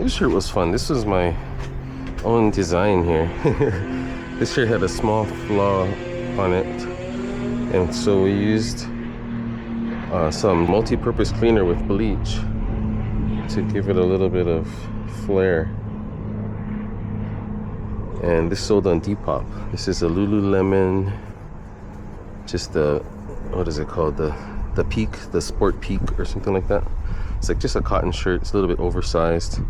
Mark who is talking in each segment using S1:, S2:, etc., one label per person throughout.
S1: This shirt was fun. This was my own design here. This shirt had a small flaw on it, and so we used some multi-purpose cleaner with bleach to give it a little bit of flair. And this sold on Depop. This is a Lululemon, just the, what is it called, the Peak, the Sport Peak or something like that. It's like just a cotton shirt. It's a little bit oversized,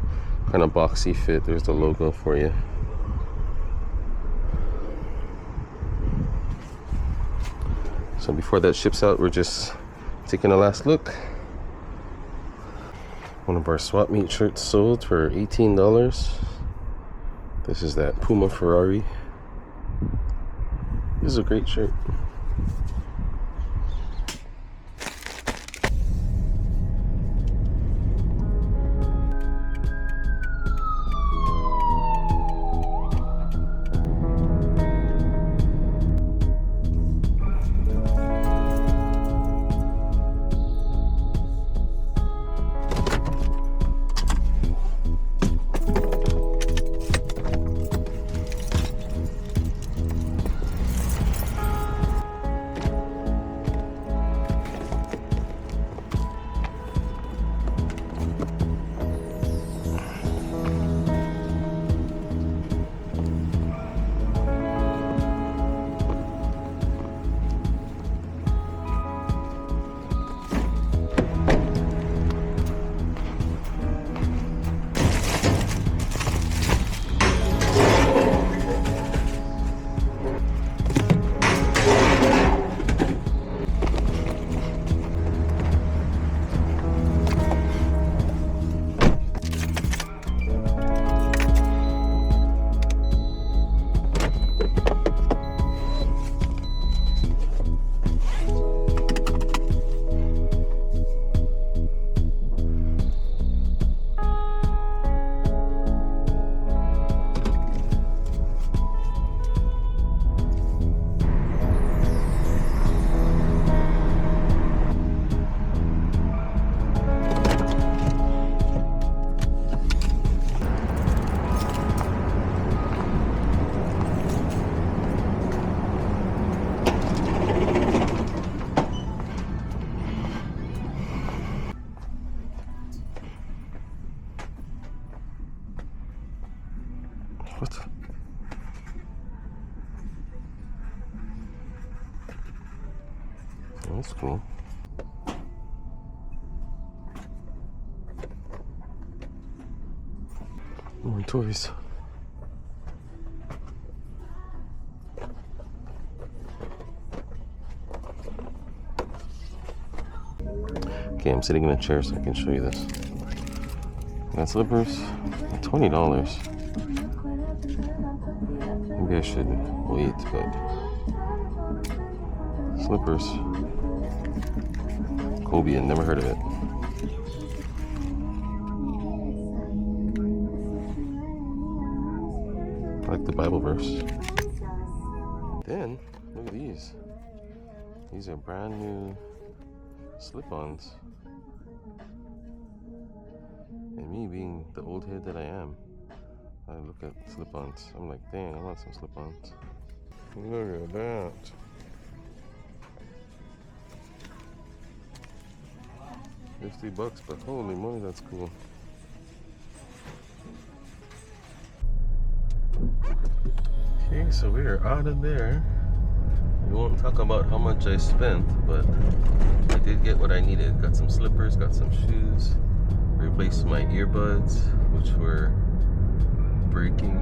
S1: kind of boxy fit. There's the logo for you. So before that ships out, we're just taking a last look. One of our swap meet shirts sold for $18. This is that Puma Ferrari. This is a great shirt. What? That's cool. More toys. Okay, I'm sitting in a chair so I can show you this. Got slippers, $20. Maybe I should wait, but slippers. Kobe, I never heard of it. I like the Bible verse. Then, look at these. These are brand new slip-ons. And me being the old head that I am, I look at slip-ons. I'm like, dang, I want some slip-ons. Look at that. $50, but holy moly, that's cool. Okay, so we are out of there. We won't talk about how much I spent, but I did get what I needed. Got some slippers, got some shoes, replaced my earbuds, which were breaking,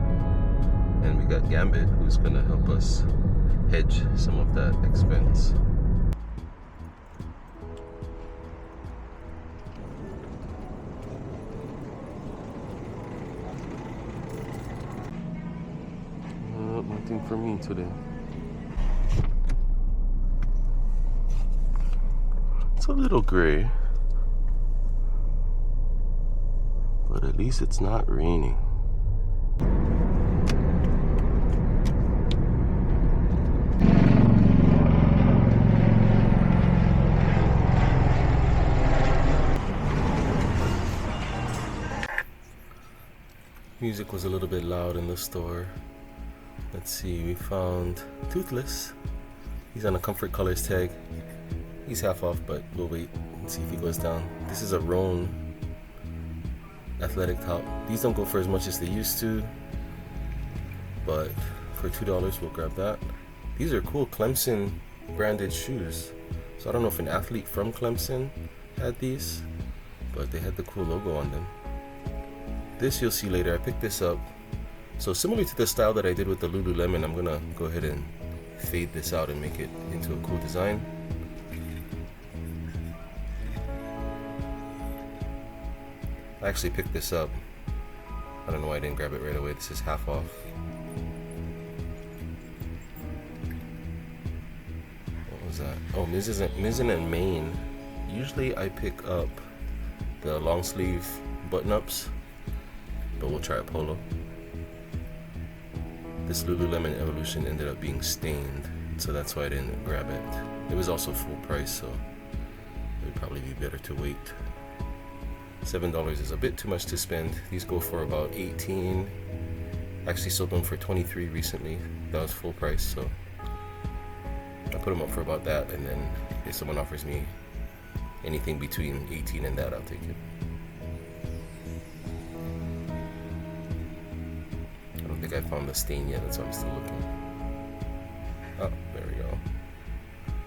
S1: and we got Gambit, who's gonna help us hedge some of that expense. Nothing for me today. It's a little gray, but at least it's not raining. Music was a little bit loud in the store. Let's see, we found Toothless. He's on a Comfort Colors tag. He's half off, but we'll wait and see if he goes down. This is a Roan athletic top. These don't go for as much as they used to, but for $2 we'll grab that. These are cool Clemson branded shoes. So I don't know if an athlete from Clemson had these, but they had the cool logo on them. This you'll see later. I picked this up. So similar to the style that I did with the Lululemon, I'm gonna go ahead and fade this out and make it into a cool design. I actually picked this up. I don't know why I didn't grab it right away. This is half off. What was that? Oh, Mizzen and Main. Usually I pick up the long sleeve button-ups, but we'll try a polo. This Lululemon Evolution ended up being stained, so that's why I didn't grab it. It was also full price, so it would probably be better to wait. $7 is a bit too much to spend. These go for about $18. Actually sold them for $23 recently. That was full price, so I put them up for about that, and then if someone offers me anything between 18 and that, I'll take it. I don't think I found the stain yet, that's why I'm still looking. Oh, there we go.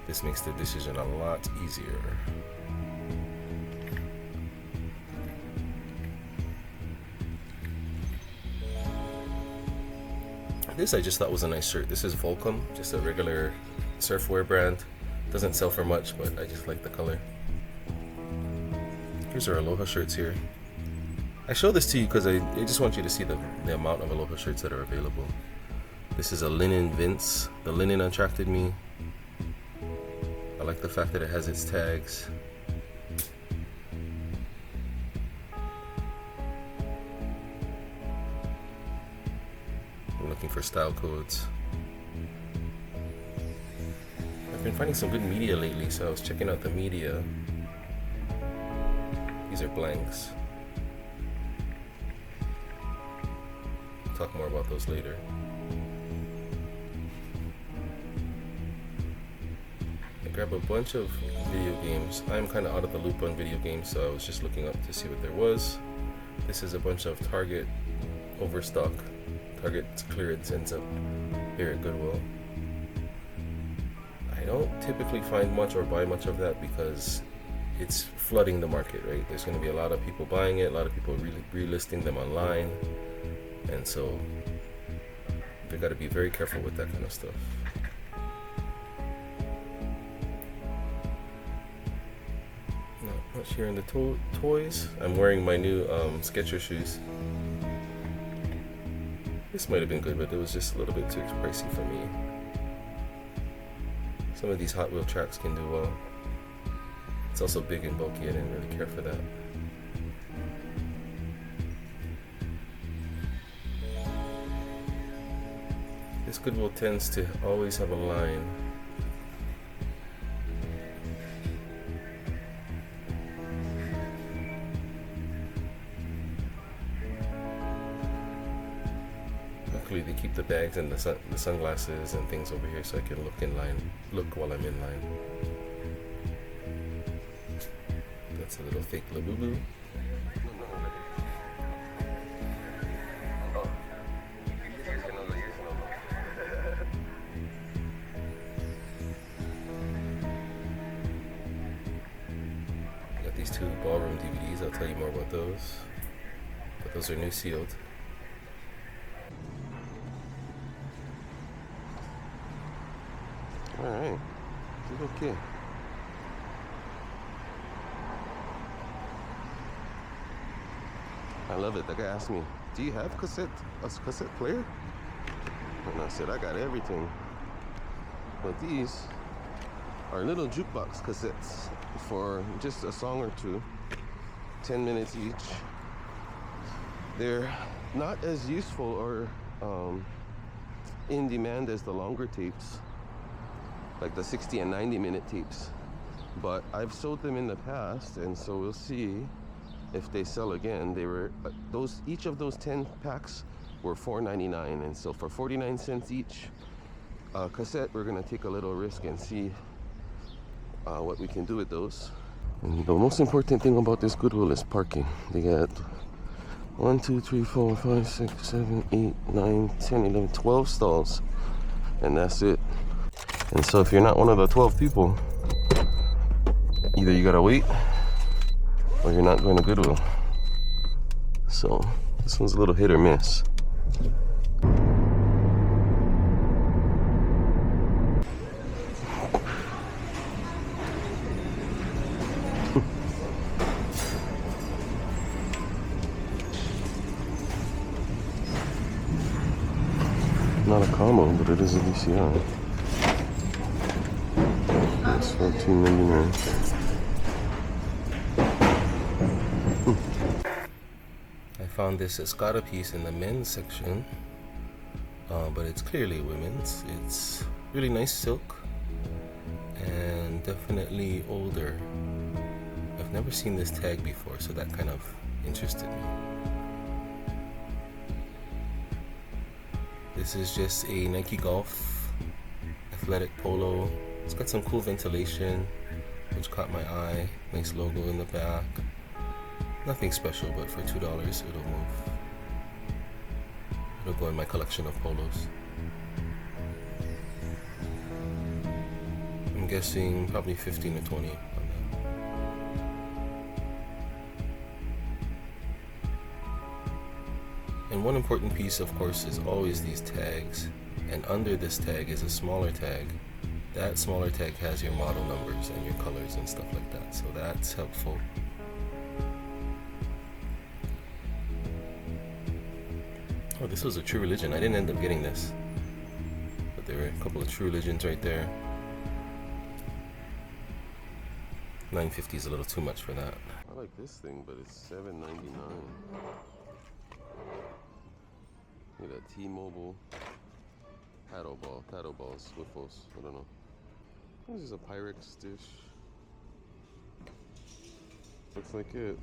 S1: This makes the decision a lot easier. This I just thought was a nice shirt. This is Volcom, just a regular surfwear brand. Doesn't sell for much, but I just like the color. Here's our Aloha shirts here. I show this to you because I just want you to see the amount of Aloha shirts that are available. This is a linen Vince. The linen attracted me. I like the fact that it has its tags. I'm looking for style codes. I've been finding some good media lately, so I was checking out the media. These are blanks. Talk more about those later. I grab a bunch of video games. I'm kind of out of the loop on video games, so I was just looking up to see what there was. This is a bunch of Target overstock. Target clearance ends up here at Goodwill. I don't typically find much or buy much of that because it's flooding the market, right? There's going to be a lot of people buying it, a lot of people relisting them online, and so they got to be very careful with that kind of stuff. Not much here in the toys. I'm wearing my new Skechers shoes. This might have been good, but it was just a little bit too pricey for me. Some of these Hot Wheel tracks can do well. It's also big and bulky. I didn't really care for that. This Goodwill tends to always have a line. Luckily they keep the bags and the sunglasses and things over here so I can look while I'm in line. That's a little fake Labubu. Got these two ballroom DVDs, I'll tell you more about those. But those are new sealed. Alright, okay. I love it. The guy asked me, do you have a cassette player? And I said, I got everything. But these are little jukebox cassettes for just a song or two, 10 minutes each. They're not as useful or in demand as the longer tapes, like the 60 and 90 minute tapes. But I've sold them in the past, and so we'll see if they sell again. They were each of those 10 packs were $4.99, and so for 49 cents each cassette, we're gonna take a little risk and see what we can do with those. And the most important thing about this Goodwill is parking. They got 1, 2, 3, 4, 5, 6, 7, 8, 9, 10, 11, 12 stalls, and that's it. And so if you're not one of the 12 people, either you gotta wait or you're not going to Goodwill. So this one's a little hit or miss. Not a combo, but it is a DCI. It's $14.99. I found this Escada piece in the men's section, but it's clearly women's. It's really nice silk and definitely older. I've never seen this tag before, so that kind of interested me. This is just a Nike Golf athletic polo. It's got some cool ventilation, which caught my eye. Nice logo in the back. Nothing special, but for $2 it'll move. It'll go in my collection of polos. I'm guessing probably 15 or 20 on that. And one important piece, of course, is always these tags. And under this tag is a smaller tag. That smaller tag has your model numbers and your colors and stuff like that. So that's helpful. Oh, this was a True Religion. I didn't end up getting this, but there were a couple of True Religions right there. $9.50 is a little too much for that. I like this thing, but it's $7.99. Look at that T-Mobile paddle balls, Swiffles. I don't know. This is a Pyrex dish. Looks like it.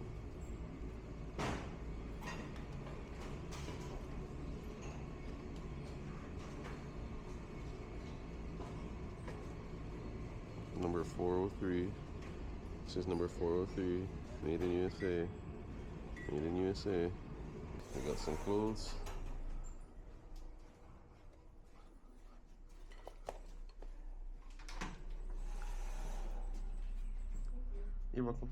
S1: Number 403. This is number 403. Made in USA. Made in USA. We got some clothes. You're welcome.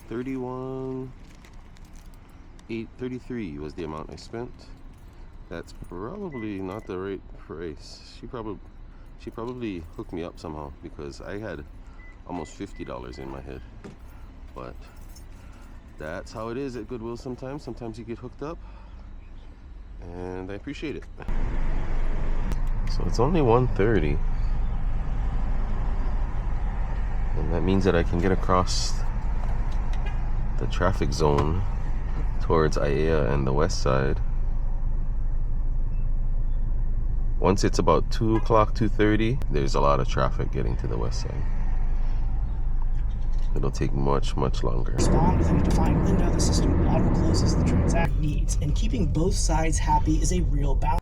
S1: $31,833 was the amount I spent. That's probably not the right price. She probably hooked me up somehow, because I had almost $50 in my head. But that's how it is at Goodwill sometimes. Sometimes you get hooked up, and I appreciate it. So it's only 1:30, and that means that I can get across the traffic zone towards Aiea and the west side. Once it's about 2 o'clock, 2:30, there's a lot of traffic getting to the west side. It'll take much longer.
S2: Respond within a defined window. The system auto-closes the transaction needs, and keeping both sides happy is a real balance.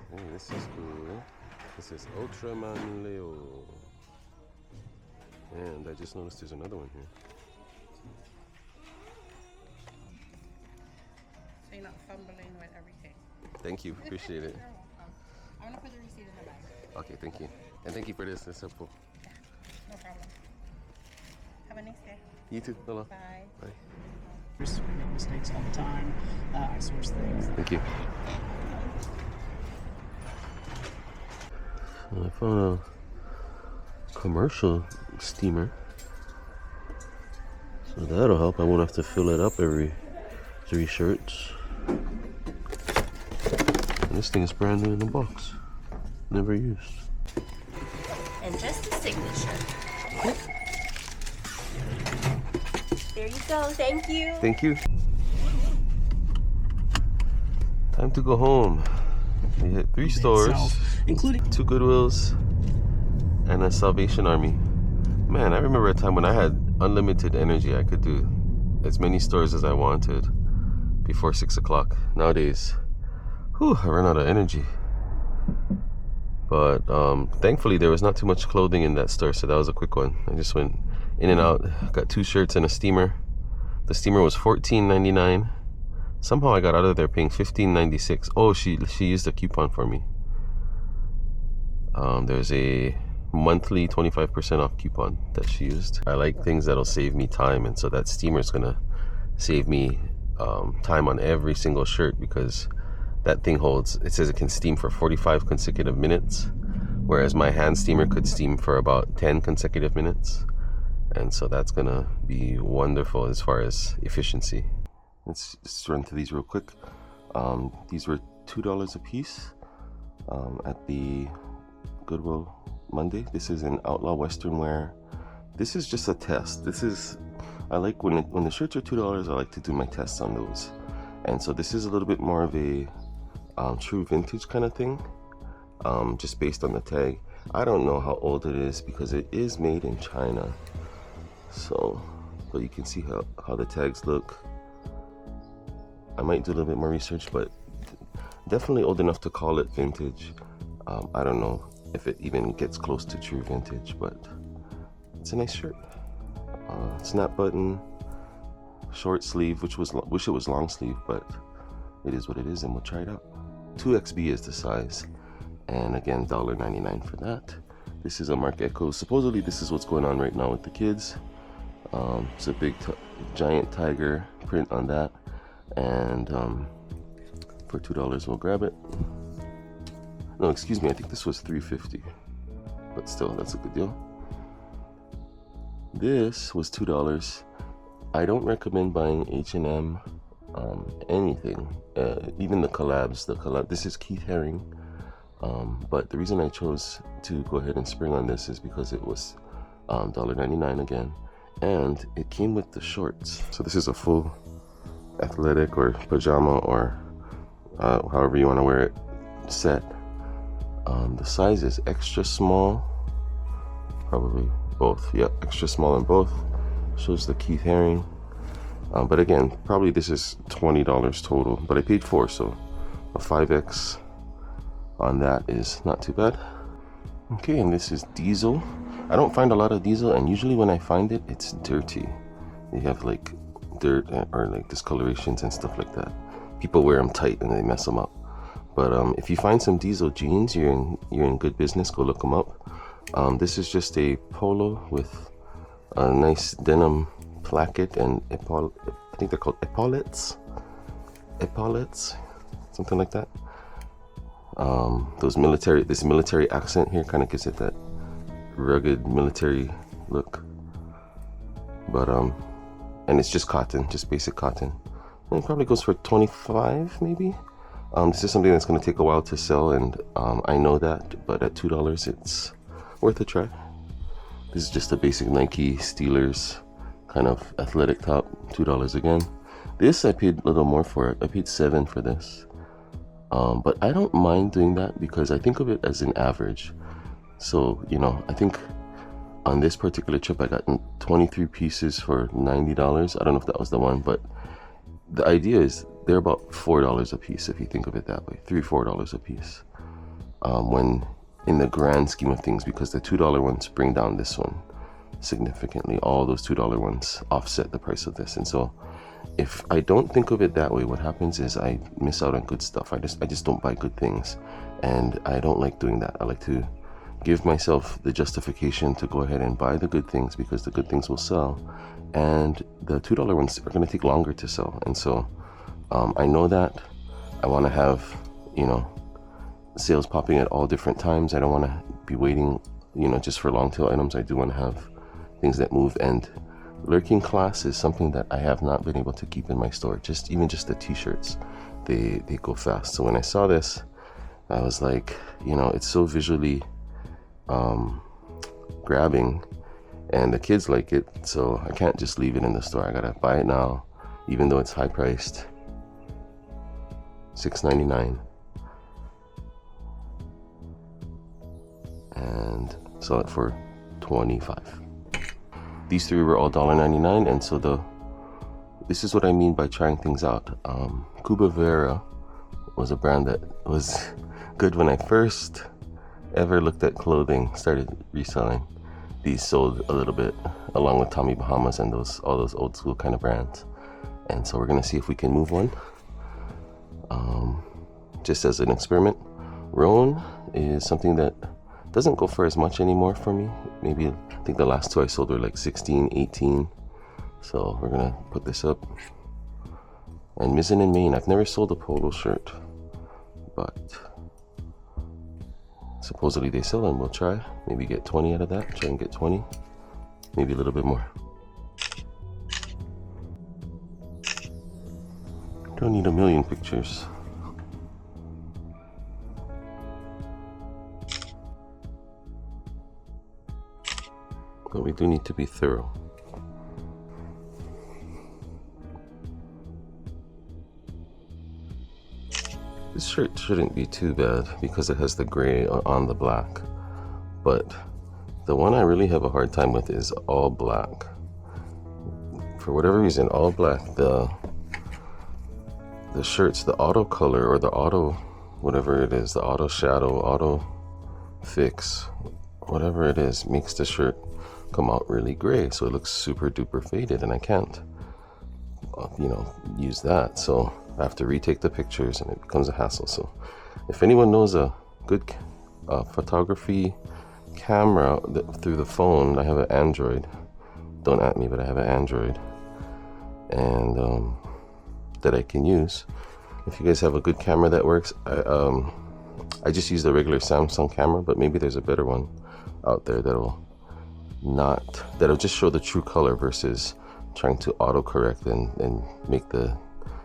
S1: Hey, this is cool. This is Ultraman Leo. And I just noticed there's another one here.
S3: So you're not fumbling with everything.
S1: Thank you, appreciate it.
S3: You're welcome. I'm gonna put the receipt in the bag.
S1: Okay, thank you. And thank you for this, it's helpful.
S3: Yeah, no problem. Have a nice day.
S1: You too, hello.
S3: Bye.
S1: Bye.
S2: We make mistakes all the time. I source things.
S1: Thank you. So I found a commercial steamer. So that'll help. I won't have to fill it up every 3 shirts. And this thing is brand new in the box. Never used.
S4: And just a signature. There you go. Thank you.
S1: Thank you. Time to go home. We hit 3 stores,
S2: including
S1: 2 Goodwills, and a Salvation Army. Man, I remember a time when I had unlimited energy. I could do as many stores as I wanted before 6 o'clock. Nowadays, I run out of energy. But thankfully there was not too much clothing in that store, so that was a quick one. I just went in and out, got 2 shirts and a steamer. The steamer was $14.99. Somehow I got out of there paying $15.96. Oh, she used a coupon for me. There's a monthly 25% off coupon that she used. I like things that'll save me time, and so that steamer is gonna save me time on every single shirt, because that thing holds, it says it can steam for 45 consecutive minutes, whereas my hand steamer could steam for about 10 consecutive minutes. And so that's gonna be wonderful as far as efficiency. Let's just run through these real quick. These were $2 a piece at the Goodwill Monday. This is an Outlaw Western wear. This is just a test. I like when the shirts are $2, I like to do my tests on those. And so this is a little bit more of a true vintage kind of thing, just based on the tag. I don't know how old it is because it is made in China. So, but you can see how the tags look. I might do a little bit more research, but definitely old enough to call it vintage. I don't know if it even gets close to true vintage, but it's a nice shirt. Snap button, short sleeve, wish it was long sleeve, but it is what it is, and we'll try it out. 2XB is the size, and again, $1.99 for that. This is a Marc Echo. Supposedly this is what's going on right now with the kids. It's a big giant tiger print on that, and for $2 we'll grab it. No, excuse me, I think this was $3.50, but still, that's a good deal. This was $2. I don't recommend buying H&M anything, even the collabs. This is Keith Haring, but the reason I chose to go ahead and spring on this is because it was $1.99 again, and it came with the shorts. So this is a full athletic or pajama, or however you want to wear it, set. The size is extra small, probably both. Yeah, extra small on both. Shows the Keith Haring. But again, probably this is $20 total, but I paid $4, so a 5X on that is not too bad. Okay, and this is Diesel. I don't find a lot of Diesel, and usually when I find it, it's dirty. You have like dirt or like discolorations and stuff like that. People wear them tight and they mess them up. But if you find some Diesel jeans, you're in good business. Go look them up. This is just a polo with a nice denim placket and I think they're called epaulettes, something like that. This military accent here kind of gives it that rugged military look. But and it's just cotton, just basic cotton. And it probably goes for $25 maybe. This is something that's going to take a while to sell, and I know that, but at $2 it's worth a try. This is just a basic Nike Steelers kind of athletic top, $2 again. This I paid a little more for it. I paid $7 for this. But I don't mind doing that because I think of it as an average. So, you know, I think on this particular trip I got 23 pieces for $90. I don't know if that was the one, but the idea is they're about $4 a piece if you think of it that way. $3-4 a piece. When in the grand scheme of things, because the $2 ones bring down this one significantly. All those $2 ones offset the price of this. And so if I don't think of it that way, what happens is I miss out on good stuff. I just don't buy good things, and I don't like doing that. I like to give myself the justification to go ahead and buy the good things because the good things will sell, and the $2 ones are going to take longer to sell. And so I know that I want to have, you know, sales popping at all different times. I don't want to be waiting, you know, just for long tail items. I do want to have things that move, and lurking class is something that I have not been able to keep in my store. Even just the t-shirts, they go fast. So when I saw this, I was like, you know, it's so visually grabbing, and the kids like it, so I can't just leave it in the store. I gotta buy it now, even though it's high priced. $6.99, and sell it for $25. These three were all $1.99, and so this is what I mean by trying things out. Cuba Vera was a brand that was good when I first ever looked at clothing, started reselling. These sold a little bit along with Tommy Bahamas and all those old school kind of brands. And so we're gonna see if we can move one. Just as an experiment. Roan is something that doesn't go for as much anymore for me. Maybe, I think the last two I sold were like 16, 18. So we're gonna put this up. And Mizzen in Maine, I've never sold a polo shirt, but supposedly they sell them. We'll try, maybe get 20 out of that. Try and get 20, maybe a little bit more. Don't need a million pictures. But we do need to be thorough. This shirt shouldn't be too bad because it has the gray on the black, but the one I really have a hard time with is all black. For whatever reason, all black, the shirts, the auto color or the auto, whatever it is, the auto shadow, auto fix, whatever it is, makes the shirt come out really gray, so it looks super duper faded, and I can't, you know, use that. So I have to retake the pictures, and it becomes a hassle. So if anyone knows a good photography camera through the phone, I have an Android. Don't at me, but I have an Android, and that I can use. If you guys have a good camera that works, I just use the regular Samsung camera, but maybe there's a better one out there that'll just show the true color versus trying to autocorrect and make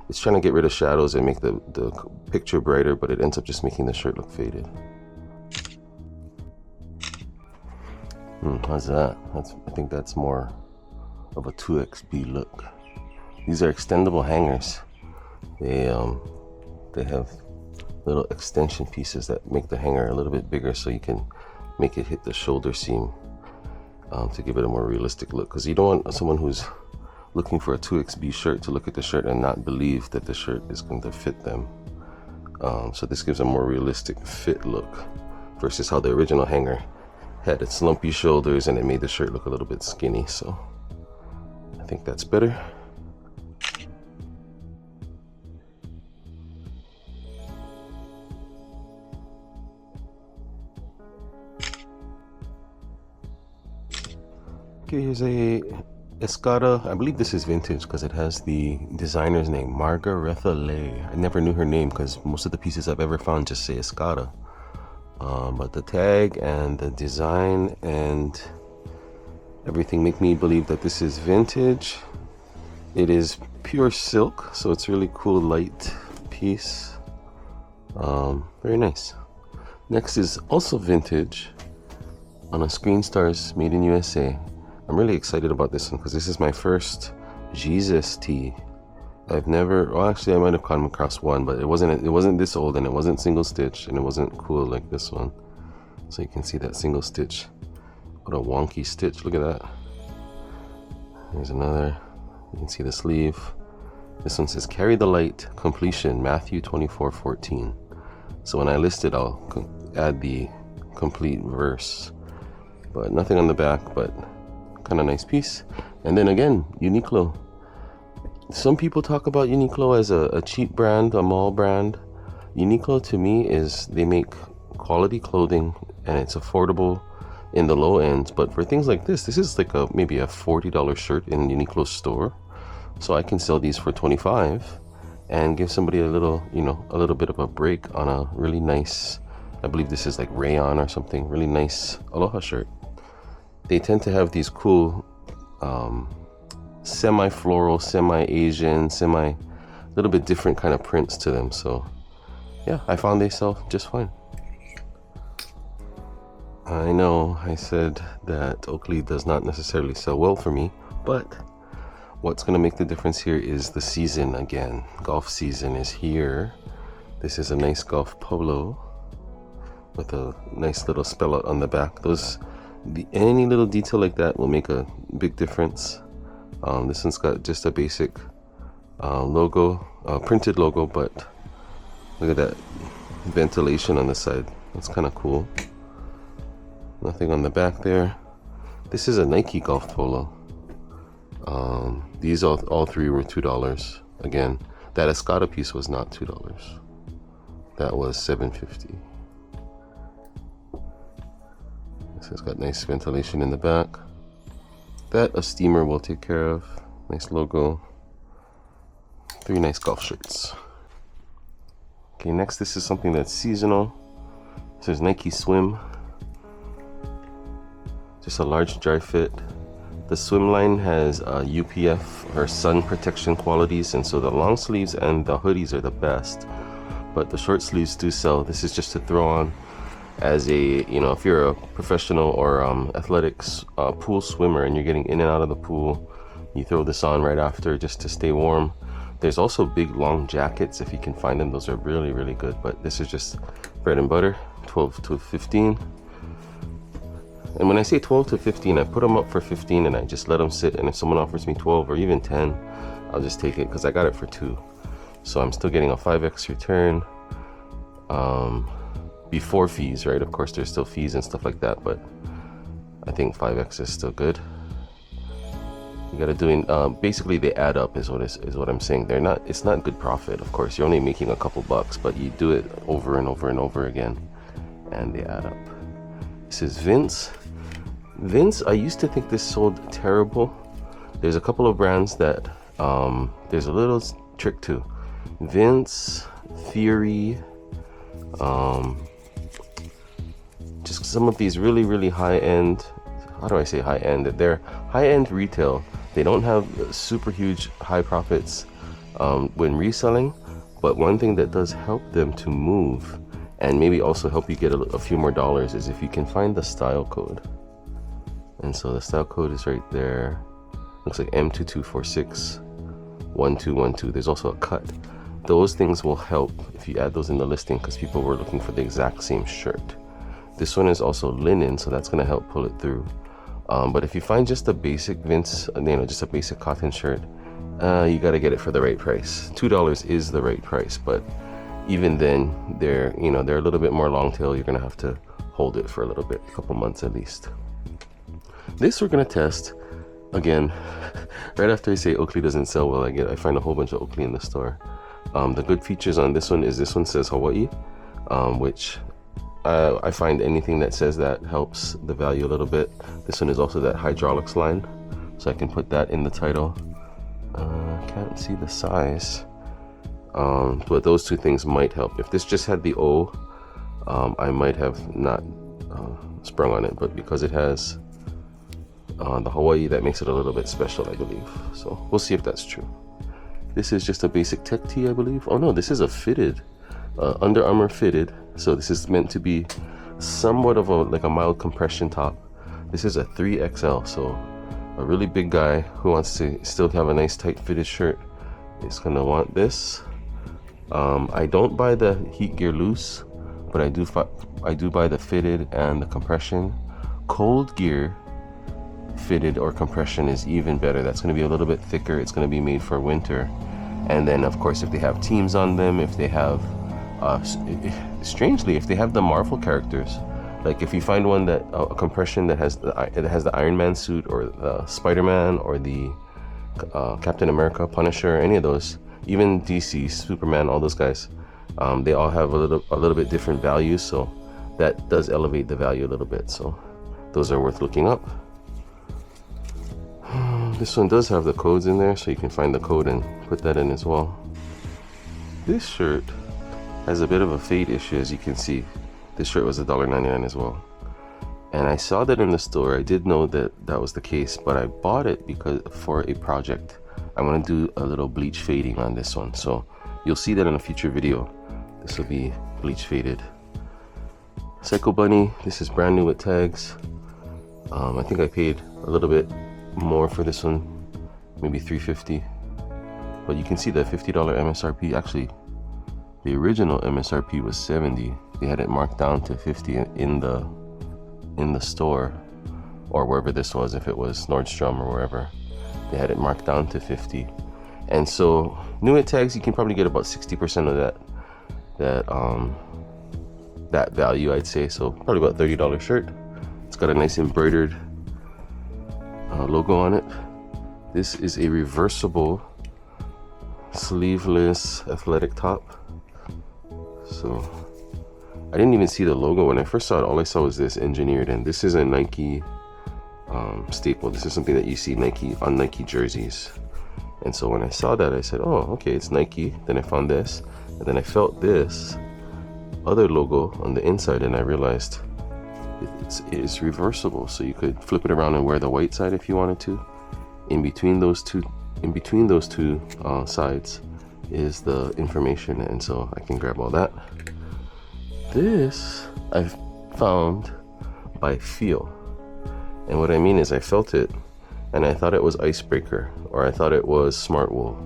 S1: it's trying to get rid of shadows and make the picture brighter, but it ends up just making the shirt look faded. How's that? I think that's more of a 2XB look. These are extendable hangers. They have little extension pieces that make the hanger a little bit bigger, so you can make it hit the shoulder seam to give it a more realistic look. Because you don't want someone who's looking for a 2XB shirt to look at the shirt and not believe that the shirt is going to fit them. So this gives a more realistic fit look versus how the original hanger had its lumpy shoulders and it made the shirt look a little bit skinny. So I think that's better. Okay, here's a Escada. I believe this is vintage because it has the designer's name, Margaretha Lay. I never knew her name because most of the pieces I've ever found just say Escada. But the tag and the design and everything make me believe that this is vintage. It is pure silk, so it's really cool, light piece. Very nice. Next is also vintage on a Screen Stars made in USA. I'm really excited about this one because this is my first Jesus tee. I've never, well, actually I might have come across one, but it wasn't this old, and it wasn't single stitch, and it wasn't cool like this one. So you can see that single stitch. What a wonky stitch, look at that. Here's another, you can see the sleeve. This one says carry the light, completion, Matthew 24:14. So when I list it, I'll add the complete verse, but nothing on the back, but kind of nice piece. And then again, Uniqlo. Some people talk about Uniqlo as a cheap brand, a mall brand. Uniqlo to me is, they make quality clothing and it's affordable in the low ends, but for things like this is like maybe a $40 shirt in Uniqlo store. So I can sell these for $25 and give somebody a little, you know, a little bit of a break on a really nice, I believe this is like rayon or something, really nice Aloha shirt. They tend to have these cool semi-floral, semi-Asian, little bit different kind of prints to them. So yeah, I found they sell just fine. I know I said that Oakley does not necessarily sell well for me, but what's going to make the difference here is the season again. Golf season is here. This is a nice golf polo with a nice little spell out on the back. Any little detail like that will make a big difference. This one's got just a basic logo, printed logo, but look at that ventilation on the side. That's kind of cool. Nothing on the back there. This is a Nike golf polo. These all three were $2. Again, that Escada piece was not $2. That was $7.50. This has got nice ventilation in the back. That a steamer will take care of. Nice logo. 3 nice golf shirts. Okay, next this is something that's seasonal. This is Nike Swim. Just a large dry fit. The swim line has UPF or sun protection qualities, and so the long sleeves and the hoodies are the best, but the short sleeves do sell. This is just to throw on as a, if you're a professional or athletics pool swimmer and you're getting in and out of the pool, you throw this on right after just to stay warm. There's also big long jackets if you can find them. Those are really, really good, but this is just bread and butter, 12 to 15. And when I say 12 to 15, I put them up for 15 and I just let them sit, and if someone offers me 12 or even 10, I'll just take it because I got it for 2. So I'm still getting a 5x return before fees, right? Of course there's still fees and stuff like that, but I think 5x is still good. You gotta do basically they add up is what I'm saying. It's not good profit, of course. You're only making a couple bucks, but you do it over and over and over again and they add up. This is Vince, I used to think this sold terrible. There's a couple of brands that there's a little trick to. Vince, Theory, just some of these really, really high-end, how do I say high-end? They're high-end retail. They don't have super huge high profits when reselling, but one thing that does help them to move and maybe also help you get a few more dollars is if you can find the style code. And so the style code is right there. Looks like M22461212. There's also a cut. Those things will help if you add those in the listing because people were looking for the exact same shirt. This one is also linen, so that's gonna help pull it through. But if you find just a basic Vince, just a basic cotton shirt, you gotta get it for the right price. $2 is the right price, but even then, they're a little bit more long tail. You're gonna have to hold it for a little bit, a couple months at least. This we're gonna test again. Right after I say Oakley doesn't sell well, I find a whole bunch of Oakley in the store. The good features on this one is this one says Hawaii, which I find anything that says that helps the value a little bit. This one is also that hydraulics line, so I can put that in the title. Can't see the size, but those two things might help. If this just had the O, I might have not sprung on it, but because it has the Hawaii, that makes it a little bit special, I believe. So we'll see if that's true. This is just a basic tech tee, I believe. Oh no, this is a fitted, Under Armour fitted. So this is meant to be somewhat of a mild compression top. This is a 3XL, so a really big guy who wants to still have a nice tight fitted shirt is gonna want this. I don't buy the heat gear loose, but I do buy the fitted and the compression. Cold gear fitted or compression is even better. That's going to be a little bit thicker. It's going to be made for winter. And then of course if they have teams on them, if they have strangely, if they have the Marvel characters, like if you find one that a compression that has the Iron Man suit or the Spider-Man or the Captain America, Punisher, any of those, even DC, Superman, all those guys, they all have a little bit different values, so that does elevate the value a little bit. So those are worth looking up. This one does have the codes in there, so you can find the code and put that in as well. This shirt has a bit of a fade issue, as you can see. This shirt was $1.99 as well. And I saw that in the store. I did know that that was the case, but I bought it because for a project. I want to do a little bleach fading on this one, so you'll see that in a future video. This will be bleach faded. Psycho Bunny, this is brand new with tags. I think I paid a little bit more for this one, maybe $3.50. But you can see the $50 MSRP. Actually, the original MSRP was $70. They had it marked down to $50 in the store, or wherever this was, if it was Nordstrom or wherever. They had it marked down to $50. And so new at tags, you can probably get about 60% of that value, I'd say. So probably about $30 shirt. It's got a nice embroidered logo on it. This is a reversible sleeveless athletic top. So I didn't even see the logo when I first saw it. All I saw was this engineered, and this is a Nike staple. This is something that you see Nike on Nike jerseys. And so when I saw that, I said, oh, okay, it's Nike. Then I found this, and then I felt this other logo on the inside, and I realized it's reversible. So you could flip it around and wear the white side if you wanted to. In between those two sides is the information, and so I can grab all that. This I've found by feel, and what I mean is I felt it and I thought it was Icebreaker, or I thought it was Smart Wool,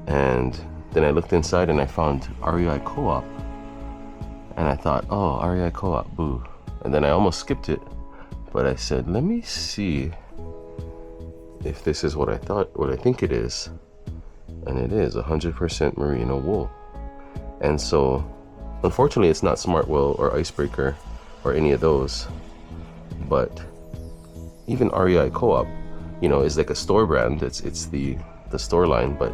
S1: and then I looked inside and I found REI Co-op, and I thought, oh, REI Co-op, boo. And then I almost skipped it, but I said, let me see if this is what I think it is. And it is 100% merino wool. And so unfortunately it's not Smart Wool or Icebreaker or any of those, but even REI Co-op, you know, is like a store brand. It's the store line, but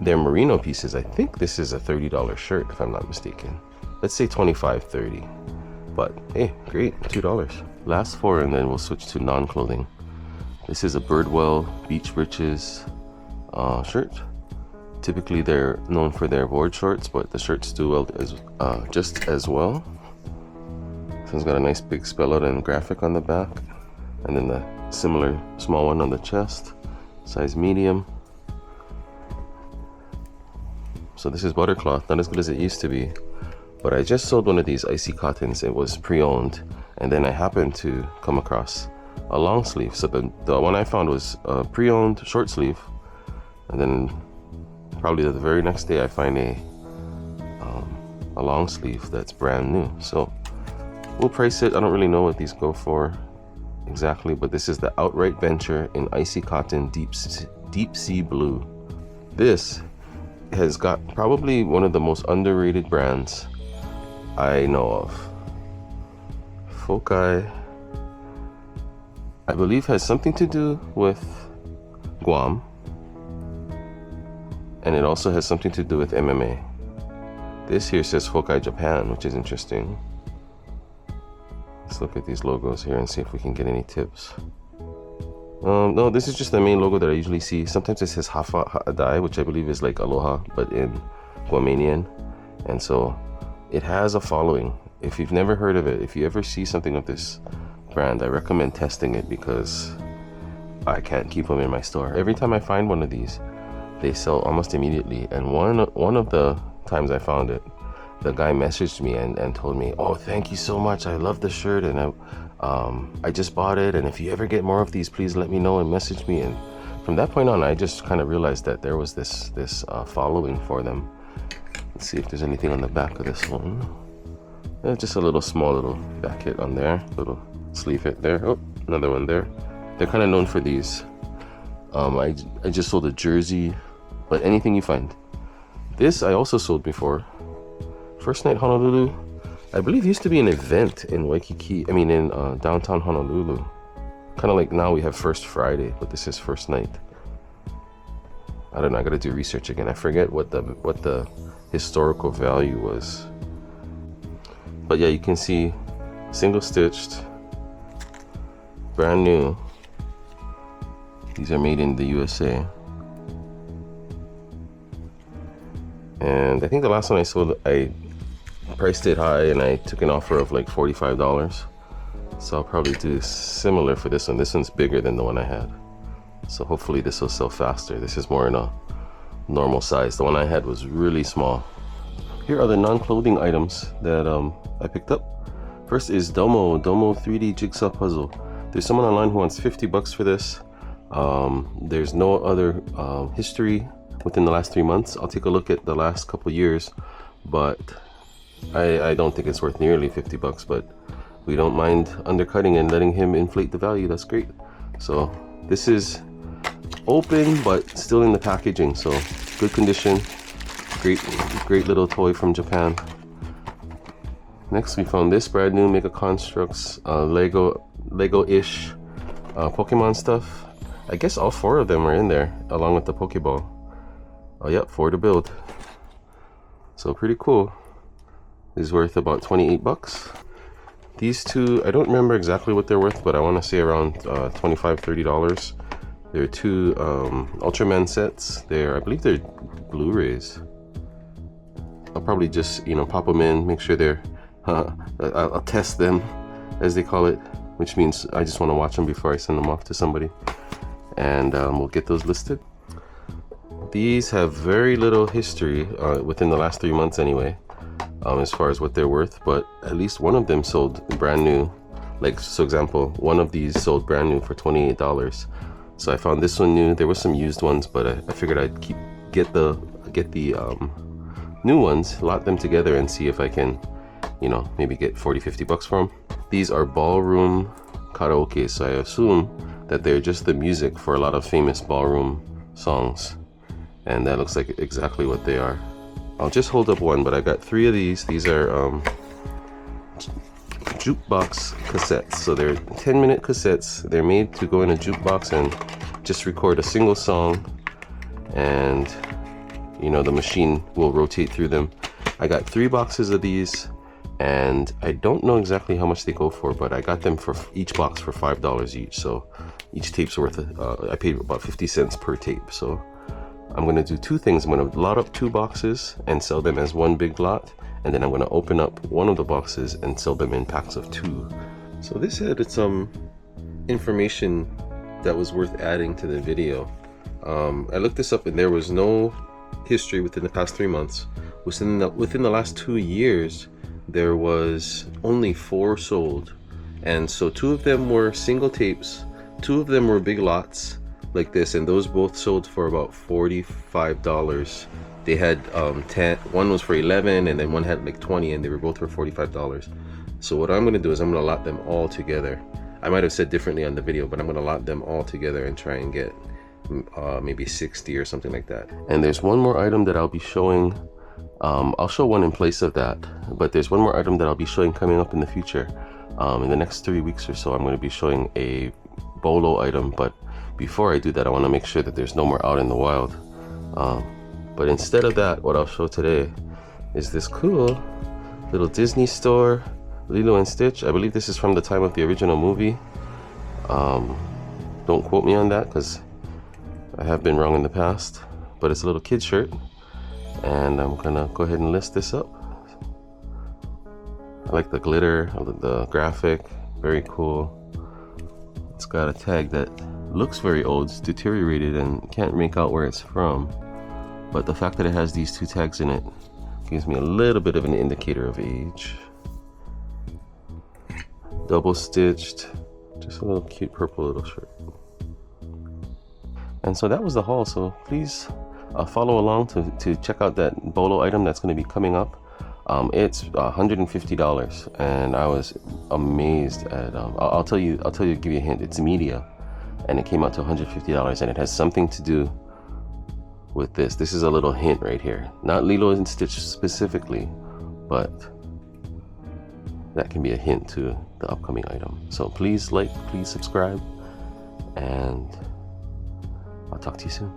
S1: their merino pieces, I think this is a $30 shirt if I'm not mistaken. Let's say $25, $30. But hey, great, $2. Last four, and then we'll switch to non-clothing. This is a Birdwell Beach Breeches shirt. Typically they're known for their board shorts, but the shirts do well just as well. So it's got a nice big spell out and graphic on the back, and then the similar small one on the chest, size medium. So this is buttercloth, not as good as it used to be, but I just sold one of these icy cottons. It was pre-owned, and then I happened to come across a long sleeve. So the one I found was a pre-owned short sleeve, and then probably the very next day I find a long sleeve that's brand new. So we'll price it. I don't really know what these go for exactly, but this is the Outright Venture in icy cotton deep sea blue. This has got probably one of the most underrated brands I know of. Foci, I believe, has something to do with Guam, and it also has something to do with MMA. This here says Foci Japan, which is interesting. Let's look at these logos here and see if we can get any tips. No, this is just the main logo that I usually see. Sometimes it says Hafa Ha'adai, which I believe is like Aloha, but in Guamanian. And so it has a following. If you've never heard of it, if you ever see something of this brand, I recommend testing it, because I can't keep them in my store. Every time I find one of these, they sell almost immediately. And one of the times I found it, the guy messaged me and told me, oh, thank you so much, I love the shirt, and I just bought it, and if you ever get more of these, please let me know and message me. And from that point on, I just kind of realized that there was this following for them. Let's see if there's anything on the back of this one. Just a small little back hit on there, little sleeve hit there. Oh, another one there. They're kind of known for these. I just sold a jersey, but anything you find. This I also sold before. First Night Honolulu, I believe, used to be an event in Waikiki. I mean, in downtown Honolulu. Kind of like now we have First Friday, but this is First Night. I don't know. I gotta do research again. I forget what the historical value was. But yeah, you can see single stitched, brand new. These are made in the USA. And I think the last one I sold, I priced it high and I took an offer of like $45. So I'll probably do similar for this one. This one's bigger than the one I had. So hopefully this will sell faster. This is more in a normal size. The one I had was really small. Here are the non-clothing items that I picked up. First is Domo 3D Jigsaw Puzzle. There's someone online who wants $50 for this. There's no other history within the last 3 months. I'll take a look at the last couple years, but I don't think it's worth nearly $50, but we don't mind undercutting and letting him inflate the value. That's great. So this is open but still in the packaging, so good condition. Great little toy from Japan. Next we found this brand new Mega Constructs Lego-ish Pokemon stuff. I guess all 4 of them are in there along with the Pokeball. Oh yep, 4 to build. So pretty cool. This is worth about $28. These two, I don't remember exactly what they're worth, but I want to say around $25–30. They're 2 Ultraman sets. I believe they're Blu-rays. I'll probably just, pop them in, make sure they're, I'll test them, as they call it, which means I just want to watch them before I send them off to somebody. And we'll get those listed. These have very little history within the last 3 months anyway, as far as what they're worth, but at least one of them sold brand new. Like, so example, one of these sold brand new for $28. So I found this one new. There were some used ones, but I figured I'd get the new ones, lot them together and see if I can, maybe get $40–50 for them. These are ballroom karaoke, so I assume that they're just the music for a lot of famous ballroom songs, and that looks like exactly what they are. I'll just hold up one, but I got 3 of these. These are jukebox cassettes, so they're 10-minute cassettes. They're made to go in a jukebox and just record a single song, and the machine will rotate through them. I got 3 boxes of these, and I don't know exactly how much they go for, but I got them for each box for $5 each. So each tape's worth I paid about 50 cents per tape. So I'm gonna do 2 things. I'm gonna lot up 2 boxes and sell them as one big lot, and then I'm gonna open up one of the boxes and sell them in packs of 2. So this had some information that was worth adding to the video. I looked this up and there was no history within the past 3 months. Within the last 2 years, there was only 4 sold, and so 2 of them were single tapes, 2 of them were big lots like this, and those both sold for about $45. They had 10, one was for 11, and then one had like 20, and they were both for $45. So what I'm gonna do is I'm gonna lot them all together. I might have said differently on the video, but I'm gonna lot them all together and try and get maybe 60 or something like that. And there's one more item that I'll be showing. I'll show one in place of that, but there's one more item that I'll be showing coming up in the future. In the next 3 weeks or so, I'm going to be showing a bolo item, but before I do that, I want to make sure that there's no more out in the wild. But instead of that, what I'll show today is this cool little Disney store, Lilo and Stitch. I believe this is from the time of the original movie. Don't quote me on that, because I have been wrong in the past, but it's a little kid shirt, and I'm gonna go ahead and list this up. I like the glitter, the graphic, very cool. It's got a tag that looks very old, it's deteriorated and can't make out where it's from, but the fact that it has these 2 tags in it gives me a little bit of an indicator of age. Double stitched, just a little cute purple little shirt. And so that was the haul. So please follow along to check out that bolo item that's going to be coming up. It's $150, and I was amazed at. I'll tell you, give you a hint. It's media, and it came out to $150, and it has something to do with this. This is a little hint right here. Not Lilo and Stitch specifically, but that can be a hint to the upcoming item. So please like, please subscribe, and I'll talk to you soon.